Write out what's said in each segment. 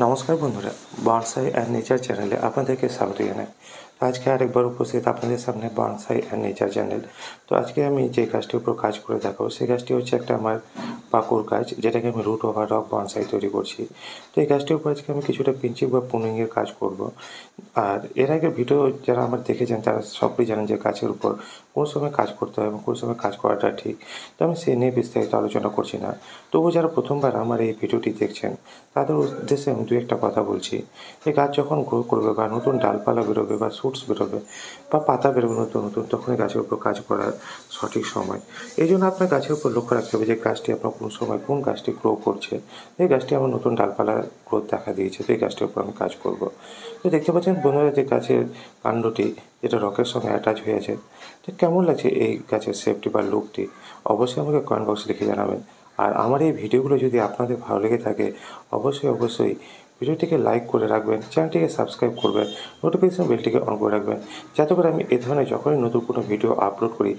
নমস্কার বন্ধুরা, bonsai and nature চ্যানেলে আপনাদেরকে স্বাগত জানাই। তো আজকে আরেকবার উপস্থিত আপনাদের সামনে বনসাই অ্যান্ড নেচার চ্যানেল। তো আজকে আমি যে গাছটির উপর কাজ করে দেখাবো সেই গাছটি হচ্ছে একটা আমার পাকুর গাছ, যেটাকে আমি রুট ওভার রক বনসাই তৈরি করছি। তো এই গাছটির উপর আজকে আমি কিছুটা পিঞ্চিং বা পুনিংয়ের কাজ করব। আর এর আগে ভিডিও যারা আমার দেখেছেন তারা সবই জানেন যে গাছের উপর কোন সময় কাজ করতে হয় এবং কোন সময় কাজ করাটা ঠিক। তো আমি সেই নিয়ে বিস্তারিত আলোচনা করছি না। তবুও যারা প্রথমবার আমার এই ভিডিওটি দেখছেন তাদের উদ্দেশ্যে আমি দু একটা কথা বলছি। এই গাছ যখন গ্রো করবে বা নতুন ডালপালা বেরোবে বা শুটস বেরোবে বা পাতা বেরোবে নতুন নতুন, তখনই গাছের উপর কাজ করার সঠিক সময়। এই জন্য আপনার গাছের উপর লক্ষ্য রাখতে হবে যে গাছটি আপনার কোন সময় কোন গাছটি গ্রো করছে। এই গাছটি আমার নতুন ডালপালার গ্রোথ দেখা দিয়েছে, তো এই গাছটির উপর আমি কাজ করব। তো দেখতে পাচ্ছেন বন্ধুরা যে গাছের কাণ্ডটি যেটা রকের সঙ্গে অ্যাটাচ হয়ে আছে, তো কেমন লাগছে এই গাছের শেপটি বা লুকটি অবশ্যই আমাকে কমেন্ট বক্সে লিখে জানাবেন। আর আমার এই ভিডিওগুলো যদি আপনাদের ভালো লেগে থাকে অবশ্যই ভিডিওটিকে লাইক করে রাখবেন, চ্যানেলটিকে সাবস্ক্রাইব করবেন, নোটিফিকেশন বেলটিকে অন করে রাখবেন, যাতে করে আমি এ ধরনের যখনই নতুন কোনো ভিডিও আপলোড করি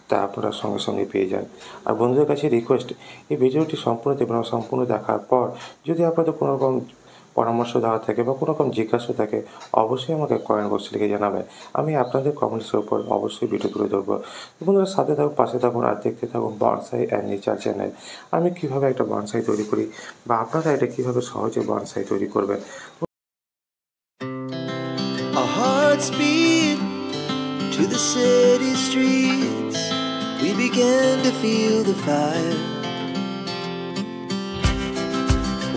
তা আপনারা সঙ্গে সঙ্গে পেয়ে যান। আর বন্ধুদের কাছে রিকোয়েস্ট, এই ভিডিওটি সম্পূর্ণ দেখবেন। সম্পূর্ণ দেখার পর যদি আপনাদের কোনো রকম পরামর্শ দেওয়া থাকে বা কোনো রকম জিজ্ঞাসা থাকে অবশ্যই আমাকে কমেন্ট বক্সে লিখে জানাবেন। আমি আপনাদের কমেন্টসের উপর অবশ্যই ভিডিও তুলে ধরবো। বন্ধুরা সাথে থাকুন, পাশে থাকুন আর দেখতে থাকুন বনসাই অ্যান্ড নেচার চ্যানেল। আমি কীভাবে একটা বনসাই তৈরি করি বা আপনারা এটা কীভাবে সহজে বনসাই তৈরি করবেন। Our hearts beat to the city streets. We began to feel the fire.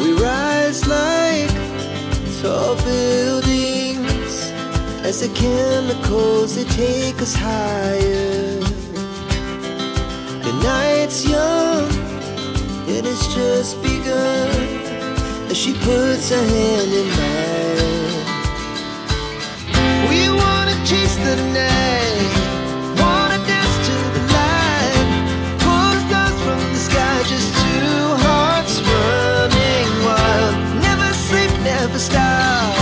We rise like tall buildings as the chemicals they take us higher. The night's young and it's just begun as she puts her hand in mine. We wanna chase the night, wanna dance to the light, pull the stars from the sky, just two hearts running wild. Never sleep, never stop,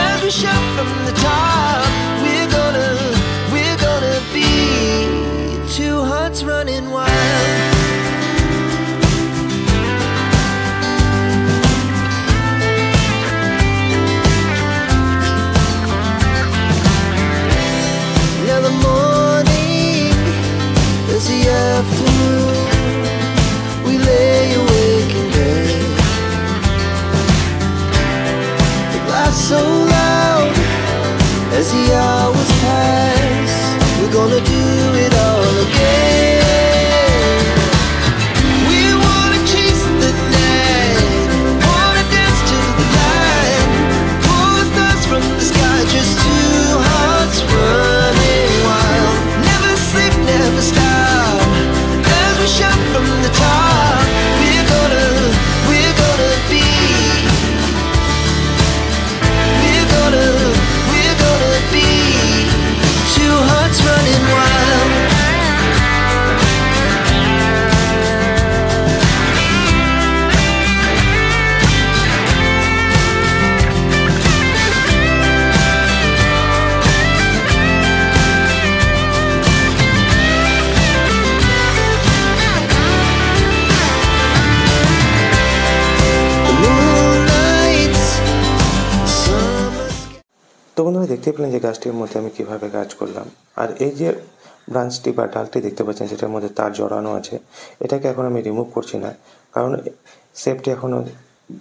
as we shout from the top. We're gonna be two hearts running wild. Now the morning is the afternoon. We lay awake in bed. The laughs so loud as the hours pass. We're gonna do it all again. We wanna chase the night, wanna dance to the light, pull the stars from the sky, just two hearts running wild. Never sleep, never stop, as we shout from the top. We're gonna be, we're gonna be two hearts running wild. The moonlights, summer sky. তো বন্ধুরা দেখতে পেলেন যে গাছটির মধ্যে আমি কীভাবে কাজ করলাম। আর এই যে ব্রাঞ্চটি বা ডালটি দেখতে পাচ্ছেন যেটার মধ্যে তার জড়ানো আছে, এটাকে এখন আমি রিমুভ করছি না, কারণ শেপটি এখনও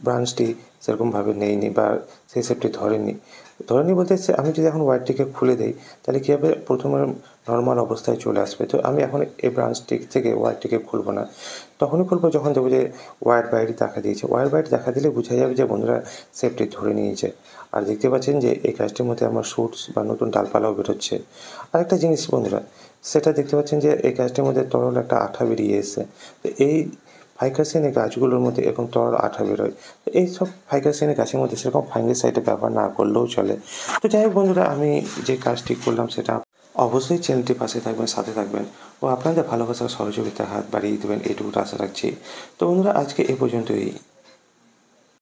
ব্রাঞ্চটি সেরকমভাবে নেইনি বা সেই শেপটি ধরেনি বলতে আমি যদি এখন ওয়্যারটিকে খুলে দিই তাহলে কী হবে, প্রথমে নর্মাল অবস্থায় চলে আসবে। তো আমি এখন এই ব্রাঞ্চটি থেকে ওয়্যারটিকে খুলবো না, তখনই খুলবো যখন দেখবো যে ওয়্যার বাইরে দেখা দিয়েছে। ওয়্যার বাইরে দেখা দিলে বোঝা যাবে যে বন্ধুরা শেপটি ধরে নিয়েছে। আর দেখতে পাচ্ছেন যে এই গাছটির মধ্যে আমার শুটস বা নতুন ডালপালাও বেরোচ্ছে। আরেকটা জিনিস বন্ধুরা, সেটা দেখতে পাচ্ছেন যে এই গাছটির মধ্যে তরল একটা আঠা বেরিয়ে এসেছে। তো এই ফাইকাসিয়ানি গাছগুলোর মধ্যে এরকম তরল আঠা বেরোয়। তো এইসব ফাইকাসিয়ানি গাছের মধ্যে সেরকম ফাঙ্গিসাইডের ব্যবহার না করলেও চলে। তো যাই হোক বন্ধুরা, আমি যে কাজটি করলাম সেটা অবশ্যই চ্যানেলটির পাশে থাকবেন, সাথে থাকবেন ও আপনাদের ভালোবাসার সহযোগিতার হাত বাড়িয়ে দেবেন, এইটুকু আশা রাখছি। তো বন্ধুরা আজকে এ পর্যন্তই।